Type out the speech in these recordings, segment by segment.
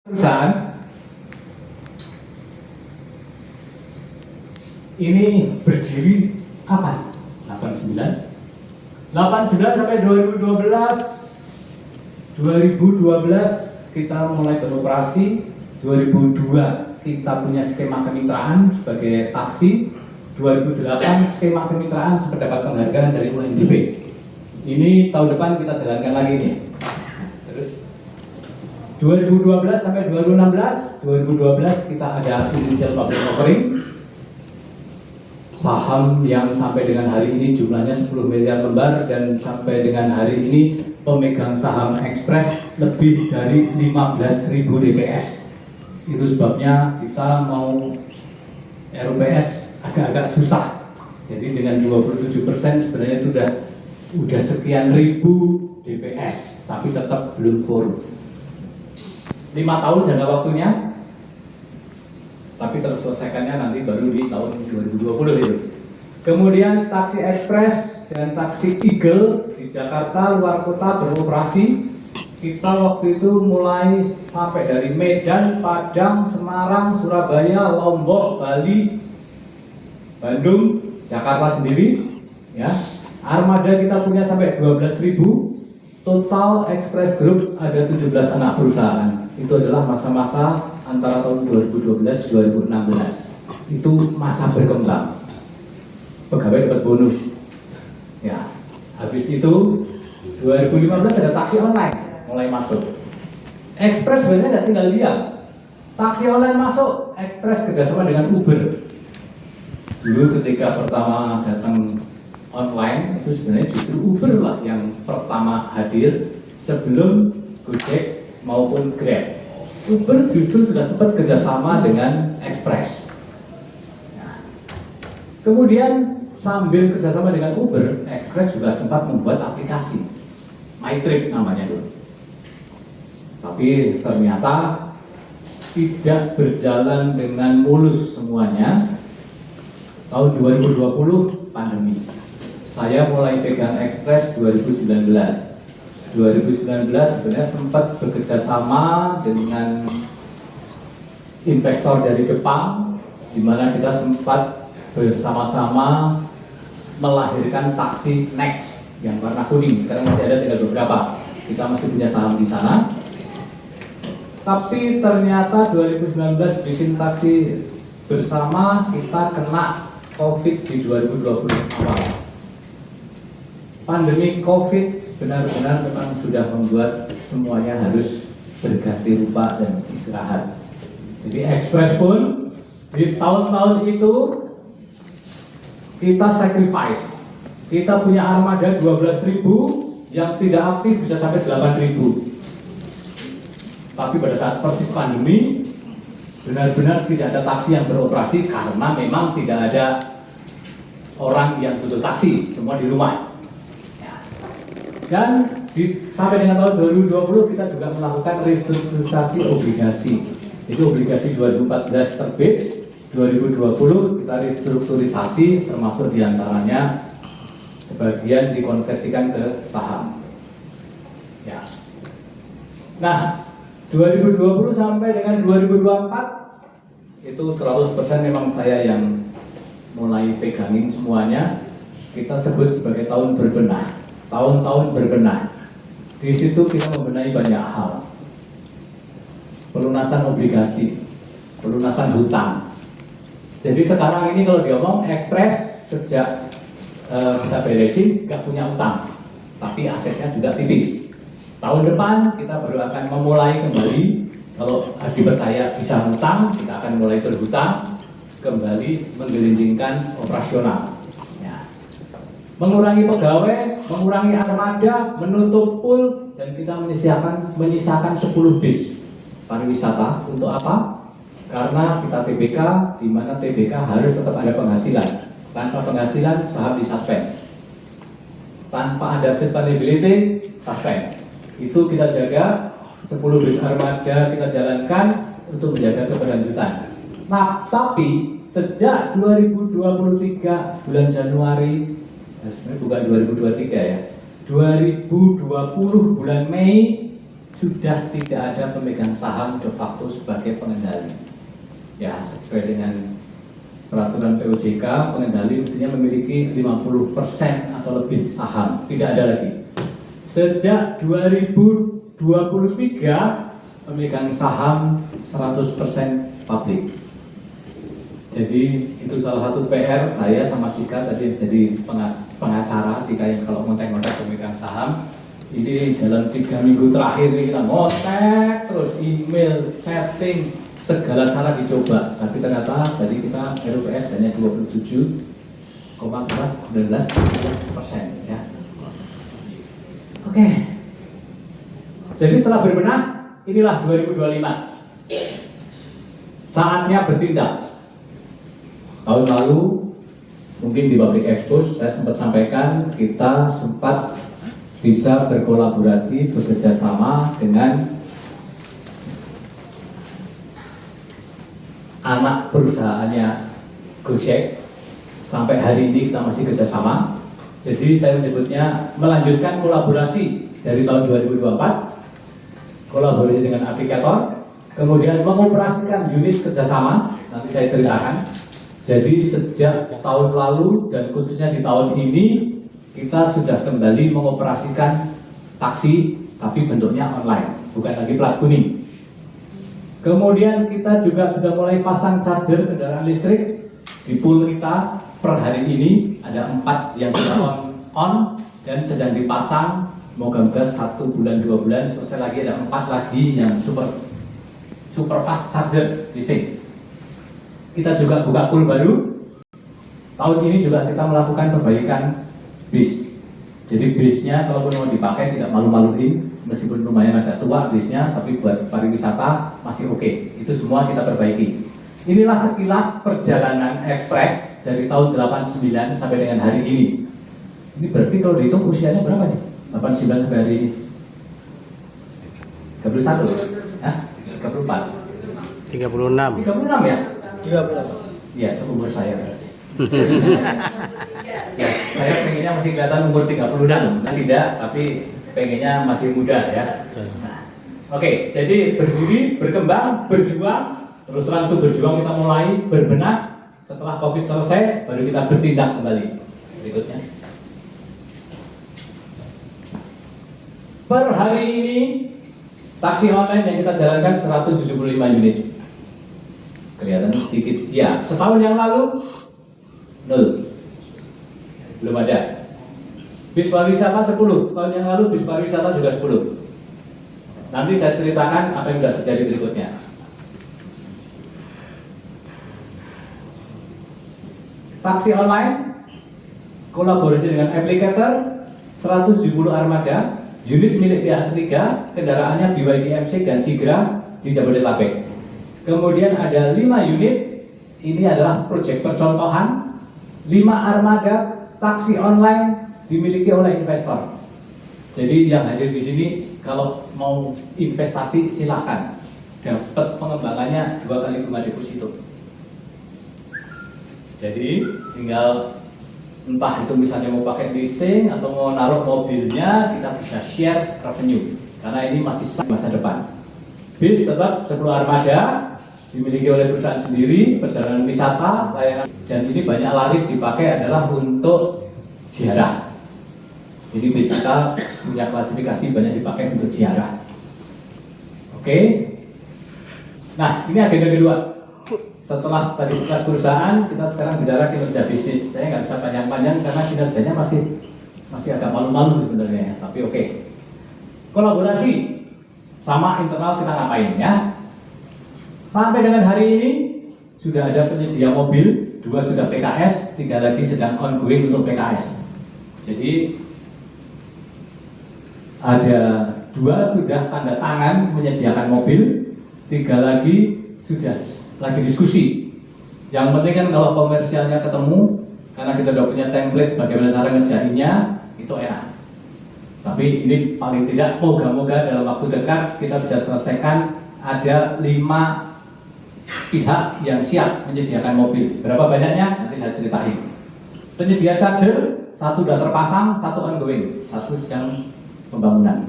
Perusahaan ini berdiri kapan? 89 sampai 2012 kita mulai beroperasi. 2002 kita punya skema kemitraan sebagai taksi. 2008 skema kemitraan sempat dapat penghargaan dari UNDP. Ini tahun depan kita jalankan lagi nih. Terus 2012 sampai 2016, 2012 kita ada initial public offering. Saham yang sampai dengan hari ini jumlahnya 10 miliar lembar dan sampai dengan hari ini pemegang saham Express lebih dari 15.000 DPS. Itu sebabnya kita mau RUPS agak-agak susah. Jadi dengan 27% sebenarnya itu udah sekian ribu DPS, tapi tetap belum full. 5 tahun jangka waktunya, tapi terselesaikannya nanti baru di tahun 2020 itu. Kemudian taksi Express dan taksi Eagle di Jakarta luar kota beroperasi. Kita waktu itu mulai sampai dari Medan, Padang, Semarang, Surabaya, Lombok, Bali, Bandung, Jakarta sendiri. Ya, armada kita punya sampai 12.000. Total Express Group ada 17 anak perusahaan. Itu adalah masa-masa antara tahun 2012-2016. Itu masa berkembang. Pegawai dapat bonus. Ya, habis itu 2015 ada taksi online mulai masuk. Express sebenarnya nggak tinggal diam. Taksi online masuk, Express kerjasama dengan Uber. Dulu ketika pertama datang online itu sebenarnya justru Uber lah yang pertama hadir sebelum Gojek maupun Grab. Uber justru sudah sempat kerjasama dengan Express. Nah, kemudian sambil kerjasama dengan Uber, Express juga sempat membuat aplikasi MyTrip namanya dulu. Tapi ternyata tidak berjalan dengan mulus semuanya. Tahun 2020 pandemi. Saya mulai pegang Express 2019 sebenarnya sempat bekerja sama dengan investor dari Jepang, di mana kita sempat bersama-sama melahirkan taksi Next yang warna kuning. Sekarang masih ada tinggal beberapa. Kita masih punya saham di sana. Tapi ternyata 2019 bikin taksi bersama, kita kena COVID di 2020 awal. Pandemi COVID benar-benar memang sudah membuat semuanya harus berganti rupa dan istirahat. Jadi Express pun di tahun-tahun itu kita sacrifice. Kita punya armada 12.000 yang tidak aktif bisa sampai 8.000. Tapi pada saat persis pandemi benar-benar tidak ada taksi yang beroperasi karena memang tidak ada orang yang butuh taksi, semua di rumah. Dan sampai dengan tahun 2020 kita juga melakukan restrukturisasi obligasi. Jadi obligasi 2014 terbit, 2020 kita restrukturisasi, termasuk diantaranya sebagian dikonversikan ke saham. Ya. Nah, 2020 sampai dengan 2024 itu 100% memang saya yang mulai pegangin semuanya. Kita sebut sebagai tahun berbenah. Tahun-tahun berbenah. Di situ kita membenahi banyak hal. Pelunasan obligasi, pelunasan hutang. Jadi sekarang ini kalau diomong Express sejak kita beresin nggak punya hutang, tapi asetnya juga tipis. Tahun depan kita baru akan memulai kembali. Kalau dipercaya bisa hutang, kita akan mulai berhutang, kembali menggelindingkan operasional. Mengurangi pegawai, mengurangi armada, menutup pool, dan kita menyisakan 10 bis pariwisata. Untuk apa? Karena kita TBK, di mana TBK harus tetap ada penghasilan. Tanpa penghasilan, saham disuspend. Tanpa ada sustainability, suspend. Itu kita jaga, 10 bis armada kita jalankan untuk menjaga keberlanjutan. Nah, tapi sejak 2023 bulan Januari, sebenarnya bukan 2023 ya, 2020 bulan Mei sudah tidak ada pemegang saham de facto sebagai pengendali. Ya, sesuai dengan peraturan POJK, pengendali mestinya memiliki 50% atau lebih saham, tidak ada lagi. Sejak 2023, pemegang saham 100% publik. Jadi itu salah satu PR saya sama Sika tadi jadi pengacara. Sika yang kalau ngontek-ngontek pemegang saham. Ini dalam 3 minggu terakhir ini kita ngotek terus, email, chatting, segala cara dicoba. Tapi ternyata tadi kita RUPS hanya 27,19% ya. Oke. Jadi setelah berbenah, inilah 2025. Saatnya bertindak. Tahun lalu mungkin di Public Expose saya sempat sampaikan kita sempat bisa berkolaborasi, bekerja sama dengan anak perusahaannya Gojek. Sampai hari ini kita masih kerjasama. Jadi saya menyebutnya melanjutkan kolaborasi dari tahun 2024, kolaborasi dengan aplikator, kemudian mengoperasikan unit kerjasama. Nanti saya ceritakan. Jadi sejak tahun lalu dan khususnya di tahun ini kita sudah kembali mengoperasikan taksi, tapi bentuknya online, bukan lagi plat kuning. Kemudian kita juga sudah mulai pasang charger kendaraan listrik di pool kita. Per hari ini ada 4 yang sudah on dan sedang dipasang. Moga-moga 1 bulan 2 bulan selesai lagi, ada 4 lagi yang super fast charger DC. Kita juga buka pool baru. Tahun ini juga kita melakukan perbaikan bis. Jadi bisnya kalaupun mau dipakai tidak malu-maluin, meskipun lumayan agak tua bisnya, tapi buat pariwisata masih oke. Itu semua kita perbaiki. Inilah sekilas perjalanan ekspres dari tahun 89 sampai dengan hari ini. Ini berarti kalau dihitung usianya berapa nih? 89 sampai hari ini 31 ya? 34 36 ya? 38. Iya, seumur saya berarti. Ya, saya pengennya masih kelihatan umur 36, nah, tidak, tapi pengennya masih muda ya. Nah, oke, jadi berdiri, berkembang, berjuang, terus terang itu berjuang kita mulai berbenah. Setelah COVID selesai, baru kita bertindak kembali. Berikutnya. Per hari ini, taksi online yang kita jalankan 175 unit. Kelihatan sedikit, ya. Setahun yang lalu, 0. Belum ada. Bis pariwisata 10. Setahun yang lalu bis pariwisata juga 10. Nanti saya ceritakan apa yang sudah terjadi berikutnya. Taksi online, kolaborasi dengan aplikator, 170 armada, unit milik pihak ketiga, kendaraannya BYD MC dan Sigra di Jabodetabek. Kemudian ada 5 unit, ini adalah proyek percontohan, 5 armada taksi online dimiliki oleh investor. Jadi yang hadir di sini kalau mau investasi silakan, dapat pengembangannya 2 kali bunga deposito. Jadi tinggal entah itu misalnya mau pakai leasing atau mau naruh mobilnya, kita bisa share revenue karena ini masih masa depan. Bis tetap 10 armada dimiliki oleh perusahaan sendiri, perjalanan wisata, layanan, dan ini banyak laris dipakai adalah untuk ziarah. Jadi bis kita punya klasifikasi banyak dipakai untuk ziarah. Oke. Nah, ini agenda kedua. Setelah tadi sekelas perusahaan, kita sekarang bicara kinerja bisnis. Saya nggak bisa panjang-panjang karena kinerjanya masih agak malu-malu sebenarnya. Tapi oke. Kolaborasi sama internal kita ngapain ya? Sampai dengan hari ini sudah ada penyedia mobil, 2 sudah PKS, 3 lagi sedang ongoing untuk PKS. Jadi ada 2 sudah tanda tangan menyediakan mobil, 3 lagi sudah lagi diskusi. Yang penting kan kalau komersialnya ketemu, karena kita sudah punya template bagaimana cara ngerjainnya, itu enak. Tapi ini paling tidak moga-moga dalam waktu dekat kita bisa selesaikan ada 5 pihak yang siap menyediakan mobil. Berapa banyaknya? Nanti saya ceritain. Penyedia charger, 1 sudah terpasang, 1 ongoing, 1 sedang pembangunan.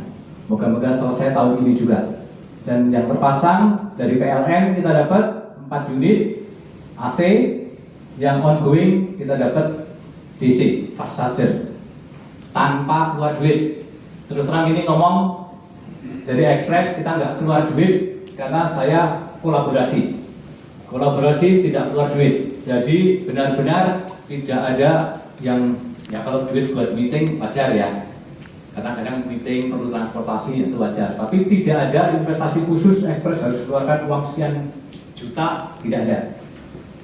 Moga-moga selesai tahun ini juga. Dan yang terpasang dari PLN kita dapat 4 unit AC, yang ongoing kita dapat DC, fast charger, tanpa keluar duit. Terus terang ini ngomong, dari Express kita nggak keluar duit karena saya kolaborasi tidak keluar duit. Jadi benar-benar tidak ada yang, ya kalau duit buat meeting wajar ya, karena kadang meeting perlu transportasi itu wajar. Tapi tidak ada investasi khusus Express harus keluarkan uang sekian juta, tidak ada.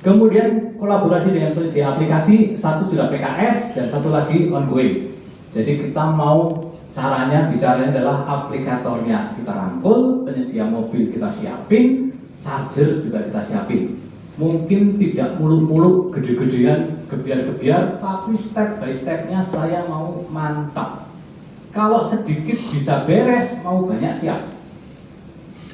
Kemudian kolaborasi dengan penyedia aplikasi, satu sudah PKS dan satu lagi ongoing. Jadi kita mau bicaranya adalah aplikatornya kita rangkul, penyedia mobil kita siapin, charger juga kita siapin. Mungkin tidak muluk-muluk, gede-gedean, gebiar-gebiar, tapi step by stepnya saya mau mantap. Kalau sedikit bisa beres, mau banyak siap.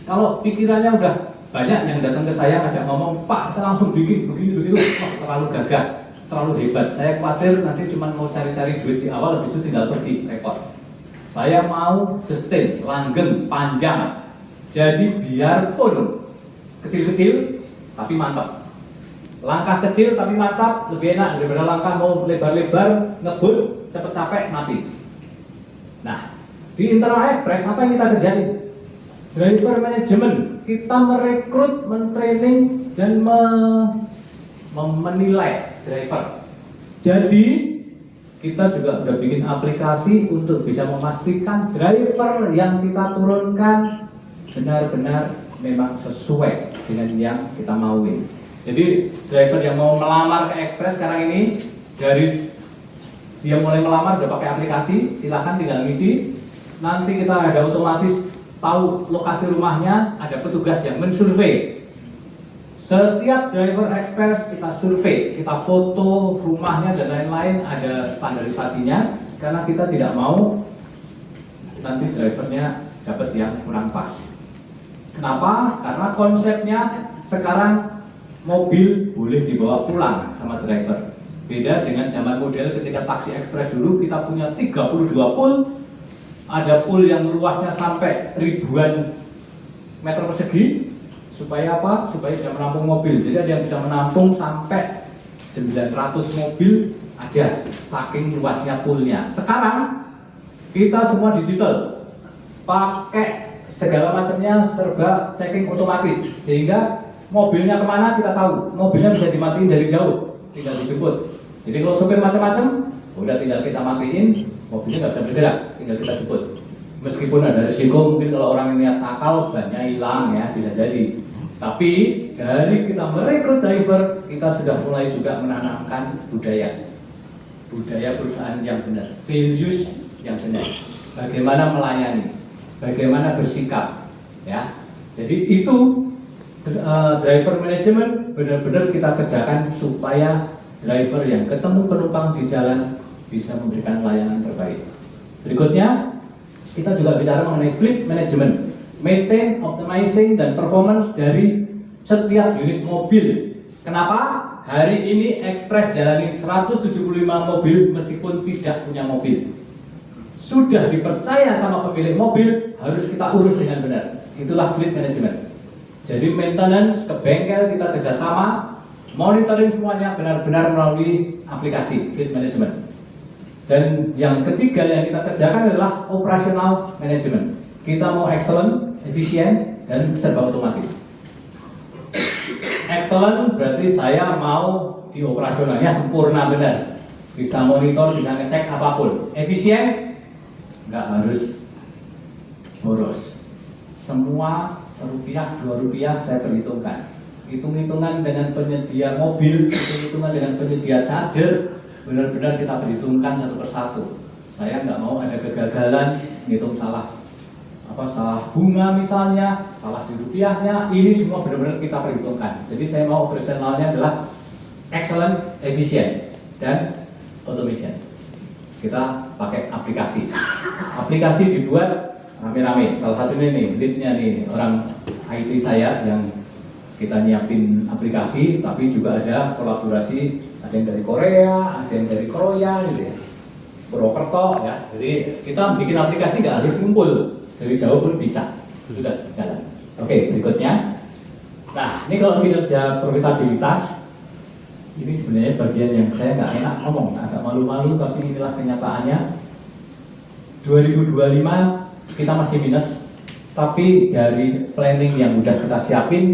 Kalau pikirannya udah banyak yang datang ke saya ngajak ngomong, Pak kita langsung bikin begini begitu, wah terlalu gagah, terlalu hebat. Saya khawatir nanti cuma mau cari-cari duit di awal, habis itu tinggal pergi, repot. Saya mau sustain, langgeng, panjang. Jadi biarpun kecil-kecil tapi mantap. Langkah kecil tapi mantap lebih enak daripada langkah mau lebar-lebar, ngebut, cepet capek, mati. Nah, di Internal Express apa yang kita kerjain? Driver management, kita merekrut, mentraining, dan menilai driver. Jadi kita juga sudah bikin aplikasi untuk bisa memastikan driver yang kita turunkan benar-benar memang sesuai dengan yang kita mauin. Jadi driver yang mau melamar ke Express sekarang ini, dari dia mulai melamar udah pakai aplikasi, silahkan tinggal ngisi. Nanti kita ada otomatis tahu lokasi rumahnya, ada petugas yang mensurvei. Setiap driver Express kita survei, kita foto rumahnya dan lain-lain, ada standarisasinya, karena kita tidak mau nanti drivernya dapat yang kurang pas. Kenapa? Karena konsepnya sekarang mobil boleh dibawa pulang sama driver. Beda dengan zaman model ketika taksi Express dulu kita punya 32 pool, ada pool yang luasnya sampai ribuan meter persegi. Supaya apa? Supaya bisa menampung mobil. Jadi ada yang bisa menampung sampai 900 mobil ada, saking luasnya poolnya. Sekarang kita semua digital, pakai segala macamnya serba checking otomatis, sehingga mobilnya kemana kita tahu. Mobilnya bisa dimatiin dari jauh, tinggal dijemput. Jadi kalau sopir macam-macam, udah tinggal kita matiin, mobilnya nggak bisa bergerak, tinggal kita jemput. Meskipun ada risiko mungkin kalau orang yang niat nakal banyak hilang ya, bisa jadi. Tapi dari kita merekrut driver, kita sudah mulai juga menanamkan budaya perusahaan yang benar, values yang benar, bagaimana melayani, bagaimana bersikap, ya. Jadi itu driver management benar-benar kita kerjakan supaya driver yang ketemu penumpang di jalan bisa memberikan layanan terbaik. Berikutnya kita juga bicara mengenai fleet management, maintain, optimizing, dan performance dari setiap unit mobil. Kenapa? Hari ini Express jalani 175 mobil meskipun tidak punya mobil. Sudah dipercaya sama pemilik mobil, harus kita urus dengan benar. Itulah fleet management. Jadi maintenance ke bengkel kita kerjasama, monitoring semuanya benar-benar melalui aplikasi fleet management. Dan yang ketiga yang kita kerjakan adalah operational management. Kita mau excellent, efisien, dan serba otomatis. Excellent berarti saya mau di operasionalnya sempurna benar, bisa monitor, bisa ngecek apapun. Efisien, nggak harus boros. Semua Rp1, Rp2 saya perhitungkan. Hitung-hitungan dengan penyedia mobil, hitung-hitungan dengan penyedia charger, benar-benar kita perhitungkan satu persatu. Saya nggak mau ada kegagalan, ngitung salah bunga misalnya, salah di rupiahnya, ini semua benar-benar kita perhitungkan. Jadi saya mau operasionalnya adalah excellent, efisien, dan automation. Kita pakai aplikasi. Aplikasi dibuat rame-rame. Salah satunya nih, leadnya nih, orang IT saya yang kita nyiapin aplikasi, tapi juga ada kolaborasi, ada yang dari Korea, ada yang dari Kroya gitu ya, Purwokerto ya. Jadi kita bikin aplikasi nggak harus ngumpul. dari jauh pun bisa, sudah jalan. Oke, berikutnya. Nah, ini kalau kinerja profitabilitas, ini sebenarnya bagian yang saya nggak enak ngomong, agak malu-malu, tapi inilah kenyataannya. 2025 kita masih minus, tapi dari planning yang sudah kita siapin,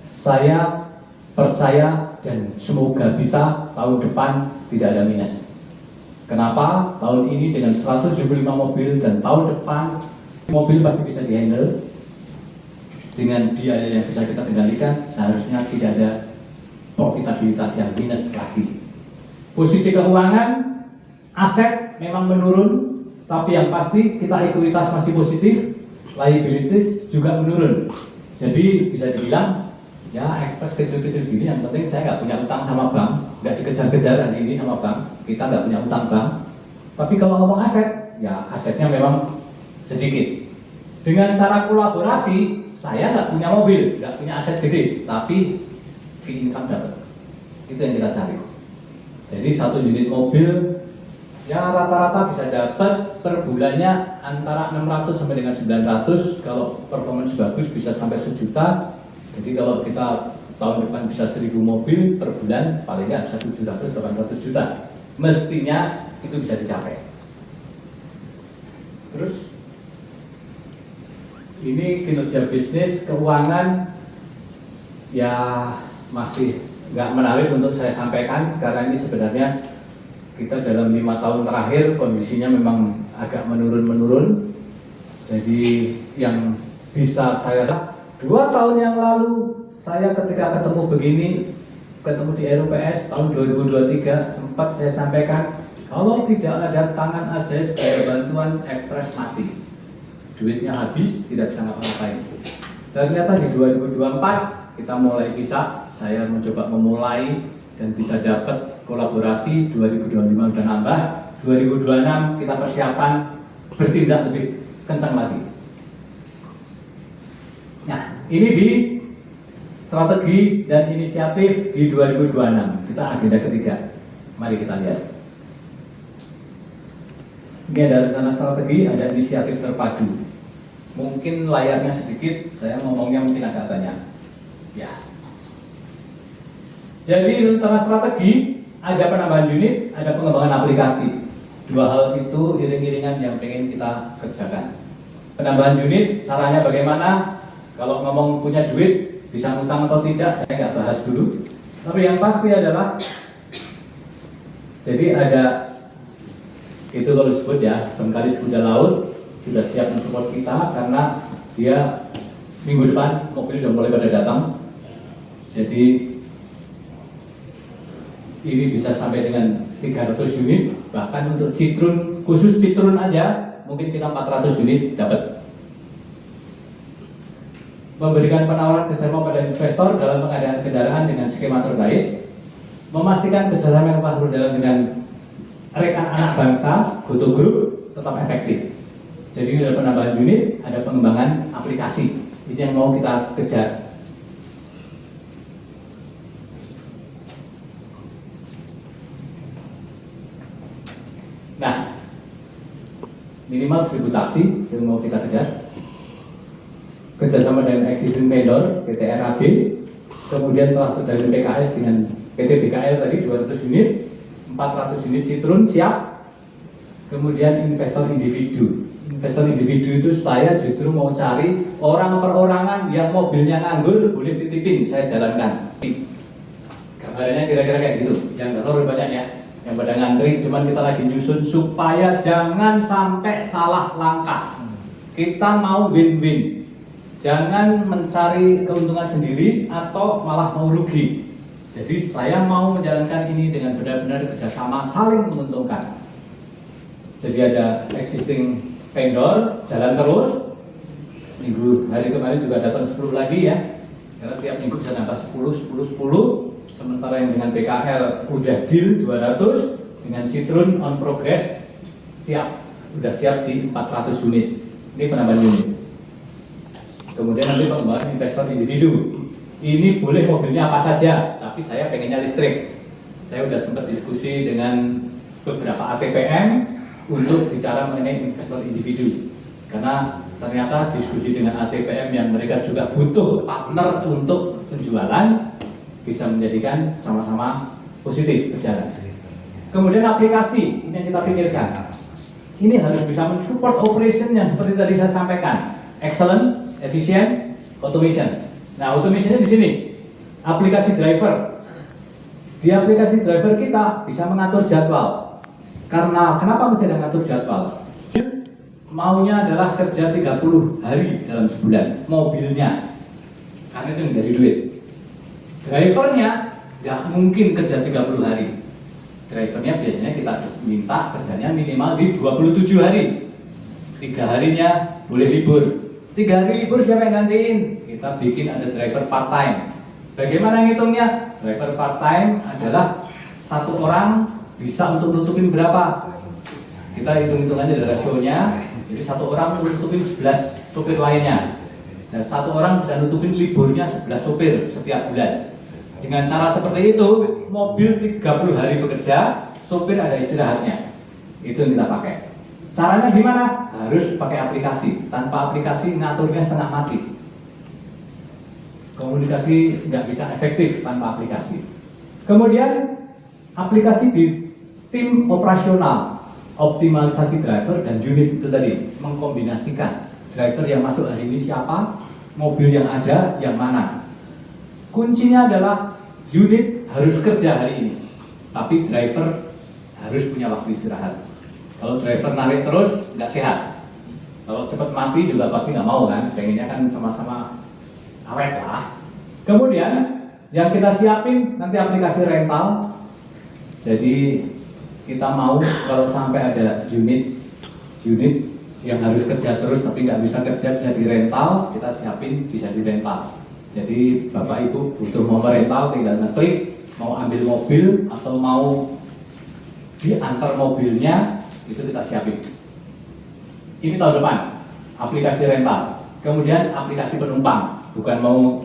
saya percaya dan semoga bisa tahun depan tidak ada minus. Kenapa? Tahun ini dengan 175 mobil dan tahun depan mobil pasti bisa dihandle dengan biaya yang bisa kita kendalikan, seharusnya tidak ada profitabilitas yang minus lagi. Posisi keuangan, aset memang menurun, tapi yang pasti kita ekuitas masih positif, liabilities juga menurun. Jadi bisa dibilang, ya ekspres kecil-kecil gini, yang penting saya nggak punya utang sama bank, nggak dikejar-kejar hari ini sama bank, kita nggak punya utang bank. Tapi kalau ngomong aset, ya asetnya memang sedikit. Dengan cara kolaborasi, saya nggak punya mobil, nggak punya aset gede, tapi fee income dapat. Itu yang kita cari. Jadi satu unit mobil ya rata-rata bisa dapat per bulannya antara 600 sampai dengan 900. Kalau performance bagus bisa sampai 1 juta. Jadi kalau kita tahun depan bisa 1000 mobil per bulan, paling nggak bisa 700-800 juta. Mestinya itu bisa dicapai. Terus ini kinerja bisnis, keuangan ya masih nggak menarik untuk saya sampaikan, karena ini sebenarnya kita dalam 5 tahun terakhir kondisinya memang agak menurun. Jadi yang bisa saya 2 tahun yang lalu saya ketika ketemu begini, ketemu di RUPS tahun 2023 sempat saya sampaikan, kalau tidak ada tangan ajaib dari bantuan ekspres mati. Duitnya habis, tidak bisa ngapa-ngapain. Ternyata di 2024 kita mulai bisa, saya mencoba memulai dan bisa dapat kolaborasi. 2025 udah nambah, 2026 kita persiapan bertindak lebih kencang lagi. Nah, ini di strategi dan inisiatif di 2026. Kita agenda ketiga. Mari kita lihat. Ini ada rencana strategi, ada inisiatif terpadu. Mungkin layarnya sedikit, saya ngomongnya mungkin agak banyak. Ya. Jadi rencana strategi, ada penambahan unit, ada pengembangan aplikasi. 2 hal itu iring-iringan yang pengen kita kerjakan. Penambahan unit, caranya bagaimana? Kalau ngomong punya duit, bisa ngutang atau tidak, saya nggak bahas dulu. Tapi yang pasti adalah, jadi ada, itu kalau disebut ya, Bengkalis Kuda Laut, sudah siap mensupport kita karena dia minggu depan mobil sudah mulai pada datang. Jadi ini bisa sampai dengan 300 unit, bahkan untuk Citroen, khusus Citroen aja mungkin kita 400 unit dapat. Memberikan penawaran kerjasama pada investor dalam pengadaan kendaraan dengan skema terbaik, memastikan kerjasama yang telah berjalan dengan rekan anak bangsa, Goto Group tetap efektif. Jadi ini ada penambahan unit, ada pengembangan aplikasi. Ini yang mau kita kejar. Nah, minimal 1000 taksi yang mau kita kejar. Kerjasama dengan existing vendor, PT RAB. Kemudian telah terjalin PKS dengan PT BKL tadi 200 unit, 400 unit Citroen siap. Kemudian investor individu. Investor individu itu saya justru mau cari orang perorangan yang mobilnya nganggur, boleh titipin, saya jalankan. Gambarnya kira-kira kayak gitu, yang nggak tahu banyak ya, yang pada ngantri, cuman kita lagi nyusun supaya jangan sampai salah langkah. Kita mau win-win, jangan mencari keuntungan sendiri atau malah mau rugi. Jadi saya mau menjalankan ini dengan benar-benar kerjasama saling menguntungkan. Jadi ada existing vendor, jalan terus. Minggu hari kemarin juga datang 10 lagi ya, karena tiap minggu bisa nambah 10. Sementara yang dengan PKL udah deal 200, dengan Citroen on progress siap, udah siap di 400 unit. Ini penambahan unit. Kemudian nanti pengembangan investor individu. Ini boleh mobilnya apa saja, tapi saya pengennya listrik. Saya udah sempat diskusi dengan beberapa ATPM untuk bicara mengenai investor individu, karena ternyata diskusi dengan ATPM yang mereka juga butuh partner untuk penjualan bisa menjadikan sama-sama positif berjalan. Kemudian aplikasi ini yang kita pikirkan. Ini harus bisa mensupport operation yang seperti tadi saya sampaikan, excellent, efisien, automation. Nah, automationnya di sini, aplikasi driver. Di aplikasi driver kita bisa mengatur jadwal. Karena kenapa mesti ada mengatur jadwal? Maunya adalah kerja 30 hari dalam sebulan, mobilnya. Karena itu menjadi duit. Drivernya nggak mungkin kerja 30 hari. Drivernya biasanya kita minta kerjanya minimal di 27 hari. 3 harinya boleh libur. 3 hari libur siapa yang gantiin? Kita bikin ada driver part time. Bagaimana ngitungnya? Driver part time adalah satu orang bisa untuk nutupin berapa? Kita hitung-hitung aja dari rasionya. Jadi satu orang nutupin 11 sopir lainnya. Dan satu orang bisa nutupin liburnya 11 sopir setiap bulan. Dengan cara seperti itu, mobil 30 hari bekerja, sopir ada istirahatnya. Itu yang kita pakai. Caranya gimana? Harus pakai aplikasi. Tanpa aplikasi ngaturnya setengah mati. Komunikasi nggak bisa efektif tanpa aplikasi. Kemudian aplikasi di tim operasional, optimalisasi driver dan unit itu tadi, mengkombinasikan driver yang masuk hari ini siapa, mobil yang ada yang mana. Kuncinya adalah unit harus kerja hari ini, tapi driver harus punya waktu istirahat. Kalau driver narik terus nggak sehat. Kalau cepat mati juga pasti nggak mau kan, pengennya kan sama-sama awet lah. Kemudian yang kita siapin nanti aplikasi rental. Jadi kita mau kalau sampai ada unit yang harus kerja terus tapi nggak bisa kerja bisa dirental, kita siapin bisa dirental. Jadi bapak ibu butuh mau rental tinggal ngeklik mau ambil mobil atau mau diantar mobilnya itu kita siapin. Ini tahun depan aplikasi rental. Kemudian aplikasi penumpang, bukan mau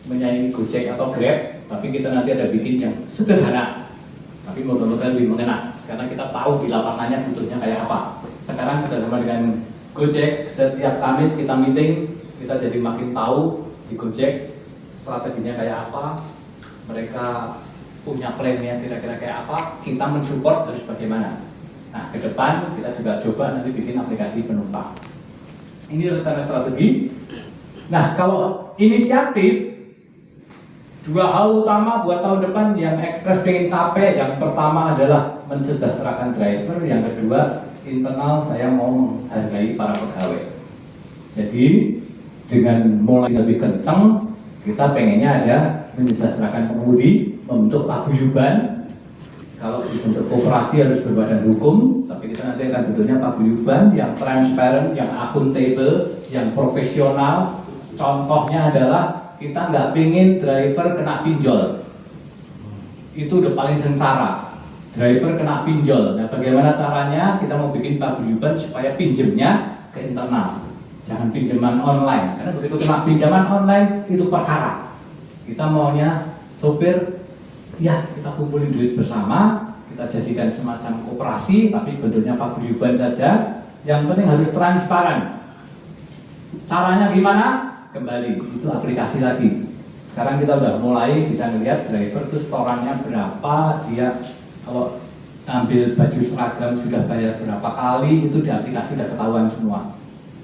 menyaingi Gojek atau Grab, tapi kita nanti ada bikin yang sederhana tapi moga-moga lebih mengena karena kita tahu di lapangannya butuhnya kayak apa. Sekarang kita sama dengan Gojek, setiap Kamis kita meeting, kita jadi makin tahu di Gojek strateginya kayak apa, mereka punya plannya kira-kira kayak apa, kita mensupport harus bagaimana. Nah, ke depan kita juga coba nanti bikin aplikasi penumpang. Ini rencana strategi. Nah, kalau inisiatif, dua hal utama buat tahun depan yang Express pengen capai, yang pertama adalah mensejahterakan driver, yang kedua internal saya mau menghargai para pegawai. Jadi dengan mulai lebih kencang, kita pengennya ada mensejahterakan pengemudi, membentuk paguyuban. Kalau dibentuk koperasi harus berbadan hukum, tapi kita nanti akan bentuknya paguyuban yang transparan, yang akuntabel, yang profesional. Contohnya adalah kita nggak pingin driver kena pinjol. Itu udah paling sengsara. Driver kena pinjol. Nah, bagaimana caranya? Kita mau bikin paguyuban supaya pinjemnya ke internal. Jangan pinjaman online. Karena begitu kena pinjaman online itu perkara. Kita maunya sopir, ya kita kumpulin duit bersama, kita jadikan semacam koperasi, tapi bentuknya paguyuban saja. Yang penting harus transparan. Caranya gimana? Kembali, itu aplikasi lagi. Sekarang kita udah mulai bisa melihat driver itu setorannya berapa, dia kalau ambil baju seragam sudah bayar berapa kali, itu di aplikasi sudah ketahuan semua.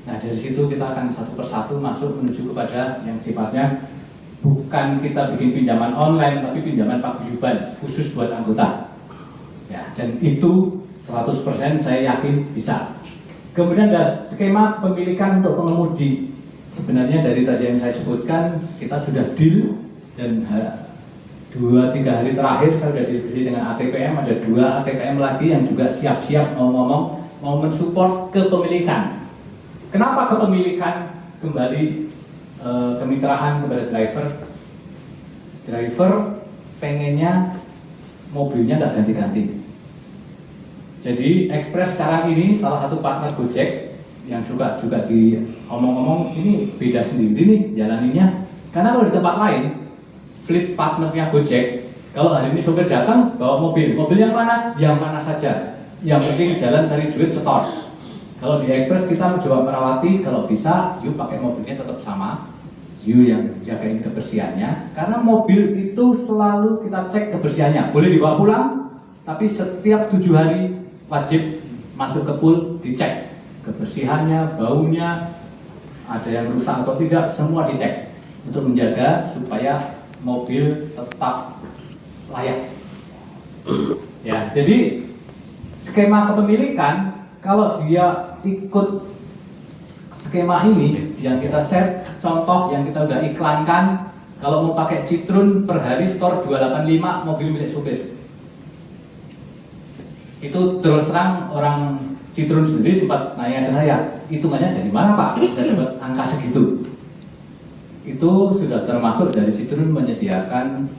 Nah, dari situ kita akan satu persatu masuk menuju kepada yang sifatnya bukan kita bikin pinjaman online, tapi pinjaman paguyuban khusus buat anggota. Ya, dan itu 100% saya yakin bisa. Kemudian ada skema kepemilikan untuk pengemudi. Sebenarnya dari tadi yang saya sebutkan, kita sudah deal dan 2-3 hari terakhir saya sudah diskusi dengan ATPM, ada 2 ATPM lagi yang juga siap-siap mau ngomong, mau mensupport kepemilikan. Kenapa kepemilikan? Kembali kemitraan kepada driver. Driver pengennya mobilnya nggak ganti-ganti. Jadi Express sekarang ini salah satu partner Gojek yang suka juga diomong-omong ini beda sendiri nih jalaninnya. Karena kalau di tempat lain, fleet partnernya Gojek, kalau hari ini sopir datang bawa mobil yang mana? Yang mana saja. Yang penting jalan cari duit setor. Kalau di Express kita mencoba merawati, kalau bisa, you pakai mobilnya tetap sama, you yang jagain kebersihannya. Karena mobil itu selalu kita cek kebersihannya. Boleh dibawa pulang, tapi setiap 7 hari wajib masuk ke pool dicek kebersihannya, baunya, ada yang rusak atau tidak, semua dicek untuk menjaga supaya mobil tetap layak. Ya, jadi skema kepemilikan kalau dia ikut skema ini yang kita share, contoh yang kita udah iklankan, kalau mau pakai Citroen per hari store 285 mobil milik supir. Itu terus terang orang Citroen sendiri sempat nanya ke saya, hitungannya dari mana Pak bisa dapat angka segitu? Itu sudah termasuk dari Citroen menyediakan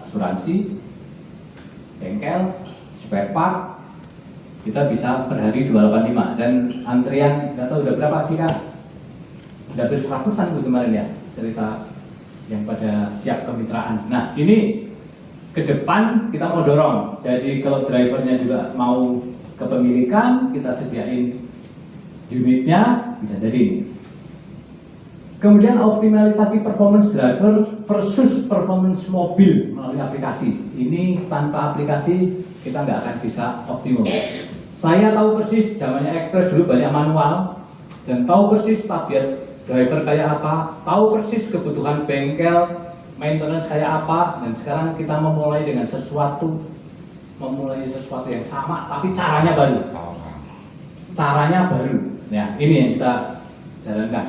asuransi, bengkel, spare part, kita bisa per hari 285 dan antrian nggak tahu udah berapa sih Kak? Udah hampir 100-an kemarin ya cerita yang pada siap kemitraan. Nah ini ke depan kita mau dorong, jadi kalau drivernya juga mau kepemilikan, kita sediain unitnya, bisa jadi. Kemudian optimalisasi performance driver versus performance mobil melalui aplikasi. Ini tanpa aplikasi kita nggak akan bisa optimum. Saya tahu persis zamannya Express dulu banyak manual dan tahu persis tabiat driver kayak apa, tahu persis kebutuhan bengkel, maintenance kayak apa, dan sekarang kita memulai dengan sesuatu yang sama tapi caranya baru. Caranya baru. Ya, ini yang kita jalankan.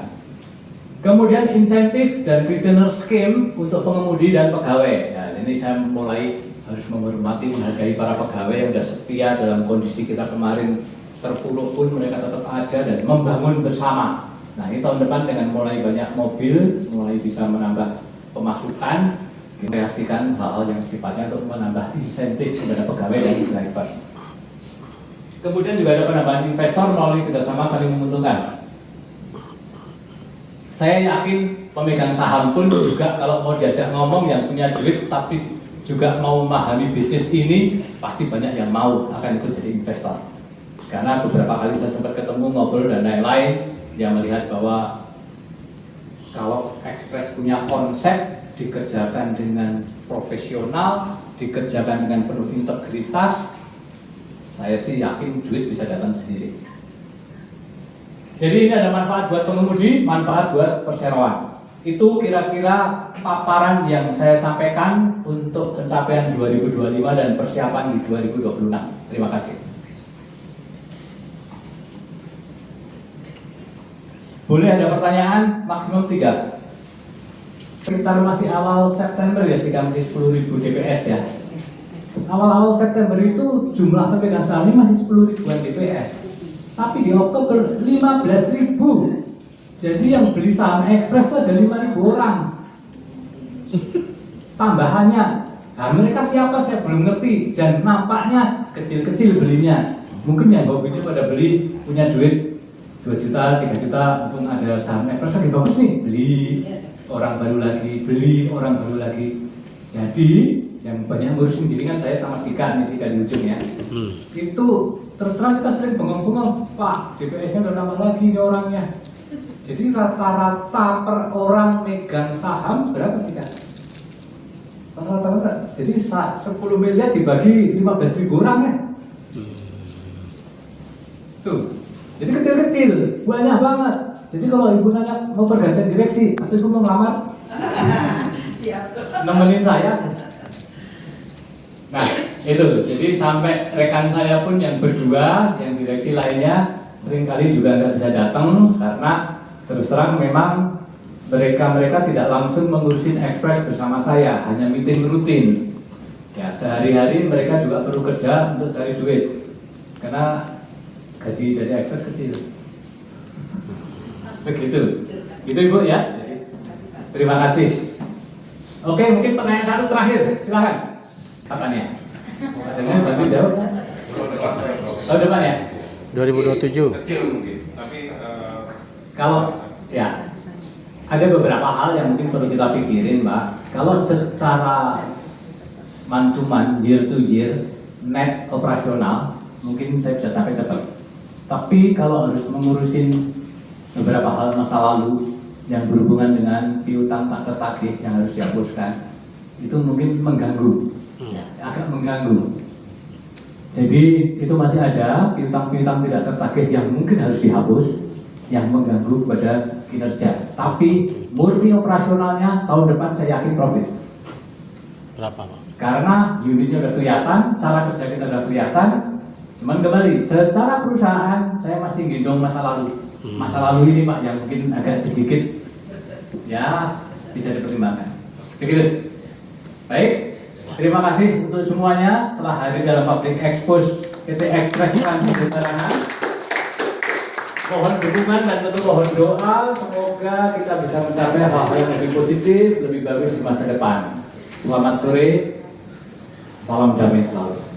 Kemudian insentif dan retainer scheme untuk pengemudi dan pegawai. Nah, ini saya mulai harus menghormati, menghargai para pegawai yang sudah setia dalam kondisi kita kemarin terpuruk pun mereka tetap ada dan membangun bersama. Nah, ini tahun depan dengan mulai banyak mobil, mulai bisa menambah pemasukan, kreasikan hal-hal yang sifatnya untuk menambah insentif kepada pegawai dan driver. Kemudian juga ada penambahan investor melalui kerjasama saling menguntungkan. Saya yakin pemegang saham pun juga kalau mau diajak ngomong yang punya duit tapi juga mau memahami bisnis ini, pasti banyak yang mau akan ikut jadi investor. Karena beberapa kali saya sempat ketemu, ngobrol dan lain-lain, yang melihat bahwa kalau Express punya konsep, dikerjakan dengan profesional, dikerjakan dengan penuh integritas, saya sih yakin duit bisa datang sendiri. Jadi ini ada manfaat buat pengemudi, manfaat buat perseroan. Itu kira-kira paparan yang saya sampaikan untuk pencapaian 2025 dan persiapan di 2026. Terima kasih. Boleh ada pertanyaan, maksimum 3. Sekitar masih awal September ya, sekitar masih 10.000 DPS ya. Awal-awal September itu jumlah pemegang saham ini masih 10.000-an DPS. Tapi di Oktober 15.000. Jadi yang beli saham Express itu ada 5.000 orang. Tambahannya. Nah, mereka siapa saya belum ngerti dan nampaknya kecil-kecil belinya. Mungkin yang hobinya pada beli punya duit 2 juta, 3 juta, untung ada saham Express lagi bagus nih, beli. Orang baru lagi, beli, orang baru lagi. Jadi yang banyak ngurusin diri kan saya sama Sika di ujung ya. Itu terus terang kita sering bengong-bengong, Pak, DPS-nya udah nambah lagi nih orangnya. Jadi rata-rata per orang megang saham berapa sih Kak? Rata-rata. Jadi 10 miliar dibagi 15.000 orang ya. Tuh. Jadi kecil-kecil, banyak banget. Jadi kalau ibu nanya mau pergantian direksi atau ibu mau ngelamar, nemenin saya. Nah itu, jadi sampai rekan saya pun yang berdua, yang direksi lainnya seringkali juga nggak bisa datang karena terus terang memang mereka tidak langsung mengurusin Express bersama saya, hanya meeting rutin. Ya sehari-hari mereka juga perlu kerja untuk cari duit karena gaji dari Express kecil. Begitu, itu Ibu ya. Terima kasih. Oke, mungkin pertanyaan satu terakhir, silakan. Kapan ya? Katanya berarti jauh. Tahun depan ya? 2027. Kecil mungkin, tapi kalau ya ada beberapa hal yang mungkin perlu kita pikirin, Mbak. Kalau secara man to man, year to year, net operasional, mungkin saya bisa capai cepat. Tapi kalau harus mengurusin beberapa hal masa lalu yang berhubungan dengan piutang tak tertagih yang harus dihapuskan, itu mungkin mengganggu, agak mengganggu. Jadi itu masih ada piutang-piutang tidak tertagih yang mungkin harus dihapus, yang mengganggu pada kinerja. Tapi murni operasionalnya tahun depan saya yakin profit. Berapa, Pak? Karena unitnya udah kelihatan, cara kerja kita udah kelihatan. Cuman kembali, secara perusahaan saya masih gendong masa lalu. Masa lalu ini Pak yang mungkin agak sedikit ya bisa dipertimbangkan. Begitu. Baik. Terima kasih untuk semuanya telah hadir dalam Public Expose PT Express Transjakarta. Mohon dukungan dan tentu mohon doa, semoga kita bisa mencapai hal-hal yang lebih positif, lebih bagus di masa depan. Selamat sore, salam damai selalu.